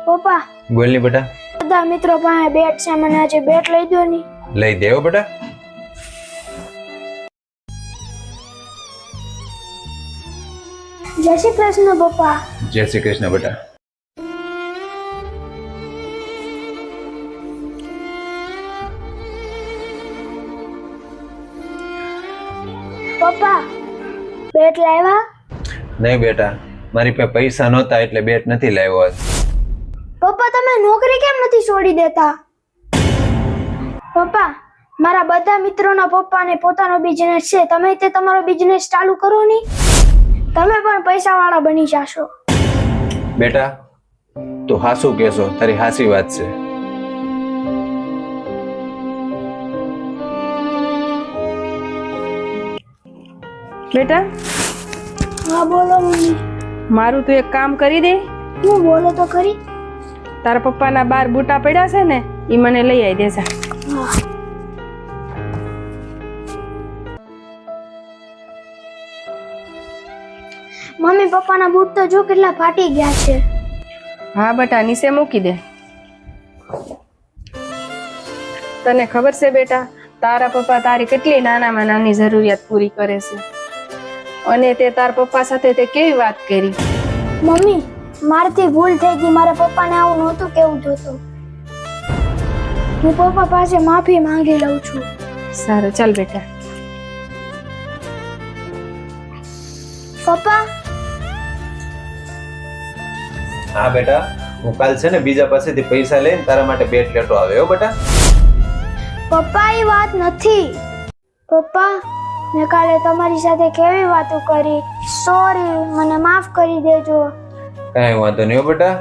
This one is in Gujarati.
પપ્પા બોલ ની બેટા. બધા મિત્રો પાસે બેટ છે, મને આજે બેટ લઈ દો ની. લઈ દેવો બેટા. જય શ્રી કૃષ્ણ પપ્પા. જય શ્રી કૃષ્ણ બેટા. પપ્પા બેટ લાવ્યા? નહીં બેટા, મારી પાસે પૈસા નહોતા એટલે બેટ નથી લાવ્યો આજ. પપ્પા તમે નોકરી કેમ નથી છોડી દેતા? પપ્પા મારા બધા મિત્રોના પપ્પાને પોતાનો બિઝનેસ છે, તમે તે તમારો બિઝનેસ ચાલુ કરો ની, તમે પણ પૈસાવાળા બની જાશો. બેટા તું હાસું કહેશો, તારી હાસી વાત છે. બેટા હા બોલો મમ્મી. મારું તું એક કામ કરી દે. હું બોલો તો ખરી. તારા પપ્પાના 12 બૂટા પડ્યા છે ને, ઈ મને લઈ આવી દેજા. હા. મમ્મી પપ્પાના બૂટ તો જો કેટલા ફાટી ગયા છે. હા બેટા, નીચે મૂકી દે. તને ખબર છે બેટા, તારા પપ્પા તારી કેટલી નાનામાં નાની જરૂરિયાત પૂરી કરે છે, અને તે તારા પપ્પા સાથે તે કેવી વાત કરી. મમ્મી મારથી ભૂલ થઈ ગઈ, મારા પપ્પાને આવું નહોતું કેવું જોતું. હું પપ્પા પાસે માફી માંગી લઉં છું. સારું ચાલ બેટા. પપ્પા હા બેટા, હું કાલ છે ને બીજા પાસેથી પૈસા લઈને તારા માટે બેટ લેતો આવ્યો બેટા. પપ્પા એ વાત નથી. પપ્પા મેં કાલે તમારી સાથે કેવી વાતો કરી, સોરી, મને માફ કરી દેજો. કાંઈ વાંધો નહીં હો બેટા.